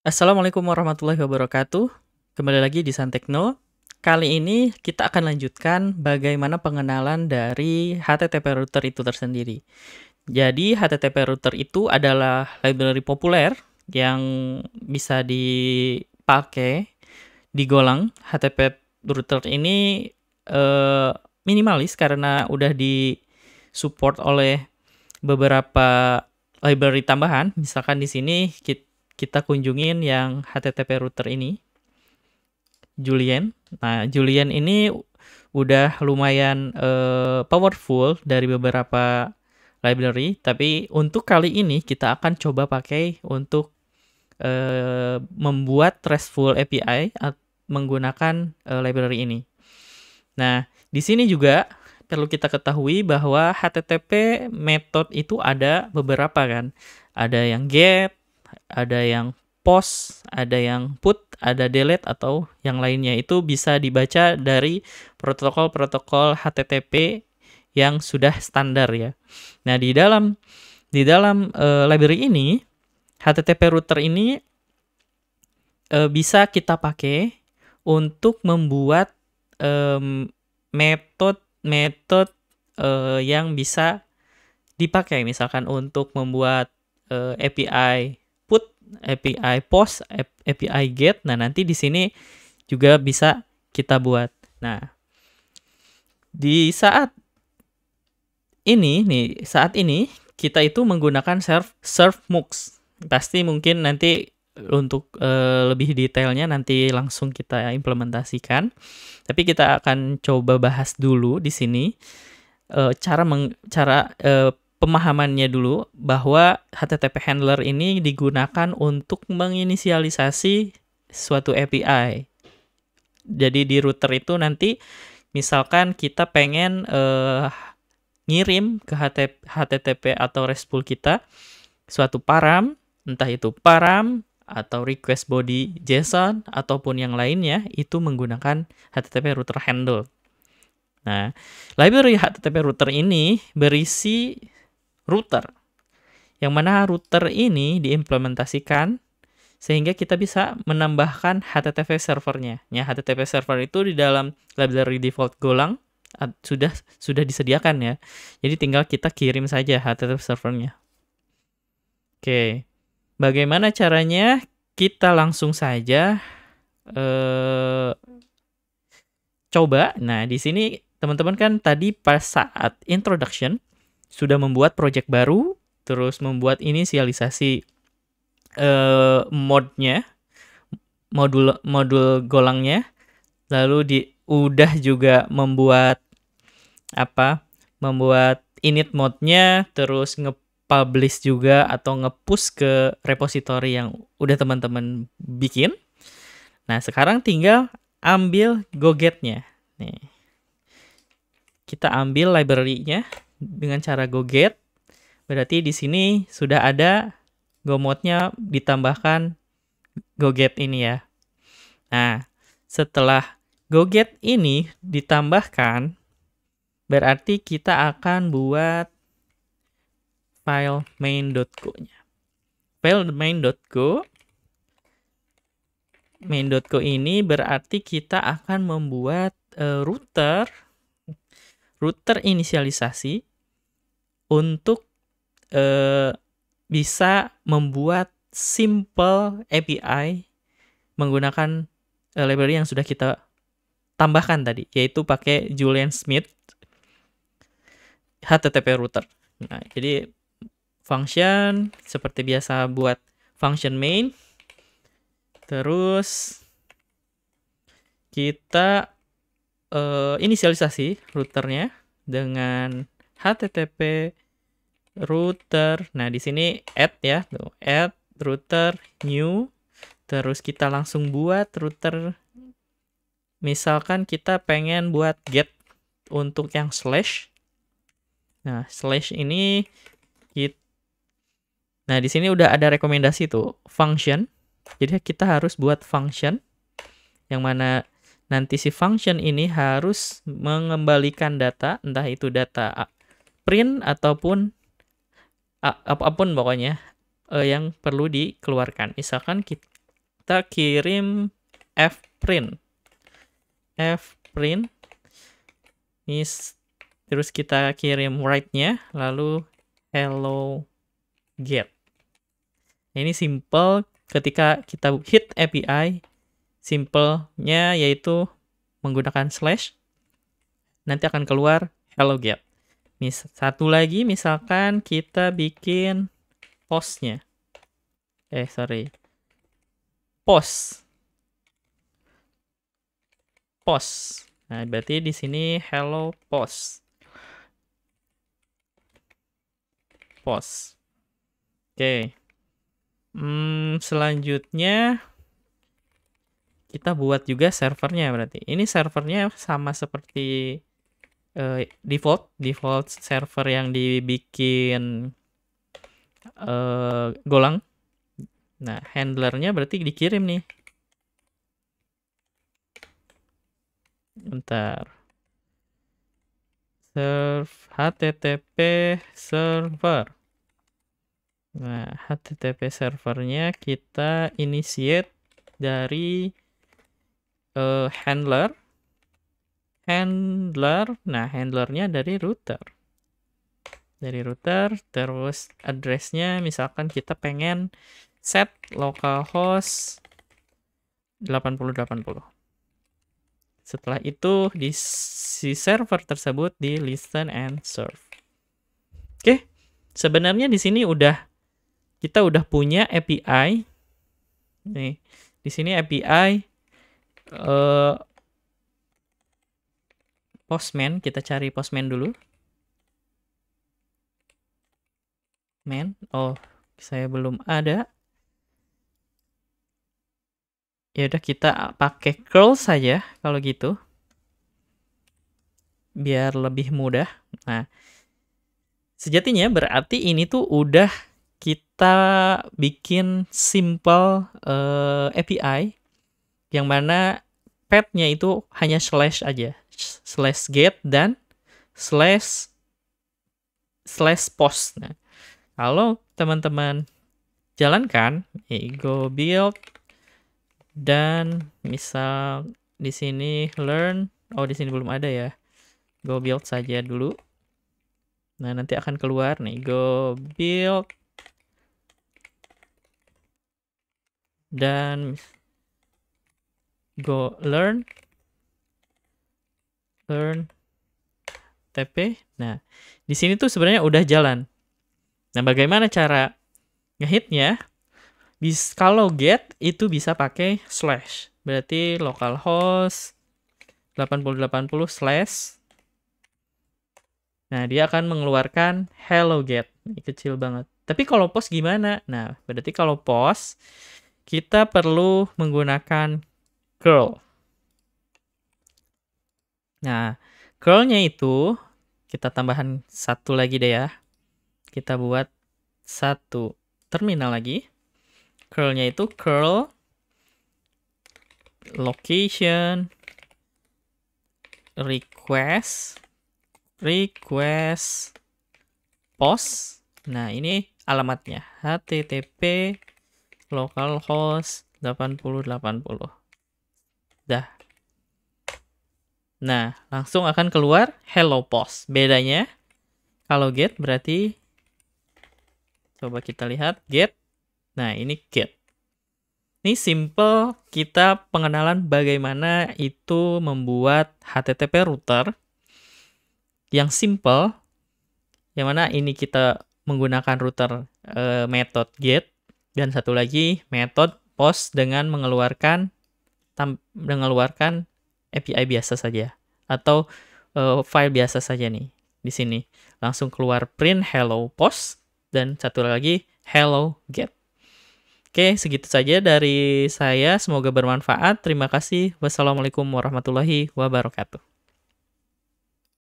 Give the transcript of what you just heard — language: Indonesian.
Assalamualaikum warahmatullahi wabarakatuh. Kembali lagi di Santekno. Kali ini kita akan lanjutkan bagaimana pengenalan dari HTTP router itu tersendiri. Jadi HTTP router itu adalah library populer yang bisa dipakai di Golang. HTTP router ini eh, minimalis karena udah di-support oleh beberapa library tambahan. Misalkan di sini kita kunjungin yang HTTP router ini, Julian. Nah, Julian ini udah lumayan powerful dari beberapa library, tapi untuk kali ini kita akan coba pakai untuk membuat RESTful API menggunakan library ini. Nah, di sini juga perlu kita ketahui bahwa HTTP method itu ada beberapa kan. Ada yang get, ada yang post, ada yang put, ada delete atau yang lainnya. Itu bisa dibaca dari protokol-protokol HTTP yang sudah standar ya. Nah, di dalam library ini HTTP router ini bisa kita pakai untuk membuat metode-metode yang bisa dipakai, misalkan untuk membuat API put, API post, API get. Nah, nanti di sini juga bisa kita buat. Nah, di saat ini kita itu menggunakan serve MUX. Pasti mungkin nanti untuk lebih detailnya nanti langsung kita implementasikan. Tapi kita akan coba bahas dulu di sini cara pemahamannya dulu, bahwa HTTP handler ini digunakan untuk menginisialisasi suatu API. Jadi di router itu nanti misalkan kita pengen ngirim ke HTTP atau RESTful kita suatu param, entah itu param atau request body JSON ataupun yang lainnya, itu menggunakan HTTP router handle. Nah, library HTTP router ini berisi router, yang mana router ini diimplementasikan sehingga kita bisa menambahkan HTTP servernya. Ya, HTTP server itu di dalam library default Golang sudah disediakan ya. Jadi tinggal kita kirim saja HTTP servernya. Oke, bagaimana caranya? Kita langsung saja coba. Nah, di sini teman-teman kan tadi pas saat introduction sudah membuat project baru, terus membuat inisialisasi modul Golangnya, lalu udah juga membuat init mode-nya, terus nge-publish juga atau nge-push ke repository yang udah teman-teman bikin. Nah, sekarang tinggal ambil go-get-nya. Nih. Kita ambil library-nya dengan cara go-get. Berarti di sini sudah ada go-mode-nya ditambahkan go-get ini ya. Nah, setelah go-get ini ditambahkan, berarti kita akan buat file main.go-nya. File main.go ini berarti kita akan membuat router inisialisasi untuk bisa membuat simple API menggunakan library yang sudah kita tambahkan tadi, yaitu pakai Julian Smith HTTP router. Nah, jadi function seperti biasa buat function main. Terus kita inisialisasi routernya dengan HTTP router. Nah, di sini add ya, add router new. Terus kita langsung buat router. Misalkan kita pengen buat get untuk yang slash. Nah, slash ini nah, di sini udah ada rekomendasi tuh function. Jadi kita harus buat function yang mana nanti si function ini harus mengembalikan data, entah itu data print ataupun apapun pokoknya yang perlu dikeluarkan. Misalkan kita kirim fprint. Fprint. Terus kita kirim write-nya, lalu hello get. Ini simple ketika kita hit API, simple-nya yaitu menggunakan slash, nanti akan keluar hello get. Satu lagi, misalkan kita bikin postnya. Post. Nah, berarti di sini hello post. Oke. Selanjutnya kita buat juga servernya berarti. Ini servernya sama seperti default server yang dibikin Golang. Nah, handlernya berarti dikirim nih. Bentar. HTTP server. Nah, HTTP servernya kita initiate dari handler. Nah, handlernya dari router. Terus address-nya misalkan kita pengen set localhost 8080. Setelah itu di si server tersebut di listen and serve. Oke, sebenarnya di sini kita udah punya API. Nih, di sini API Postman. Kita cari Postman dulu. Saya belum ada. Ya udah, kita pakai curl saja kalau gitu. Biar lebih mudah. Nah, sejatinya berarti ini tuh udah kita bikin simple API yang mana path-nya itu hanya slash aja. Slash get dan slash post. Nah, kalau teman-teman jalankan, go build, dan misal di sini learn, di sini belum ada ya. Go build saja dulu. Nah, nanti akan keluar nih go build dan go learn TP. Nah, di sini tuh sebenarnya udah jalan. Nah, bagaimana cara ngehitnya? Kalau get itu bisa pakai slash. Berarti localhost 8080 slash. Nah, dia akan mengeluarkan hello get. Ini kecil banget. Tapi kalau post gimana? Nah, berarti kalau post kita perlu menggunakan curl. Nah, curl-nya itu kita tambahan satu lagi deh ya. Kita buat satu terminal lagi. Curl-nya itu curl location request post. Nah, ini alamatnya http localhost 8080. Dah. Nah, langsung akan keluar hello post. Bedanya kalau get berarti coba kita lihat get. Nah, ini get. Ini simple, kita pengenalan bagaimana itu membuat HTTP router yang simple, yang mana ini kita menggunakan router method get, dan satu lagi method post dengan mengeluarkan API biasa saja atau file biasa saja nih. Di sini langsung keluar print hello post dan satu lagi hello get. Oke, segitu saja dari saya. Semoga bermanfaat. Terima kasih. Wassalamualaikum warahmatullahi wabarakatuh.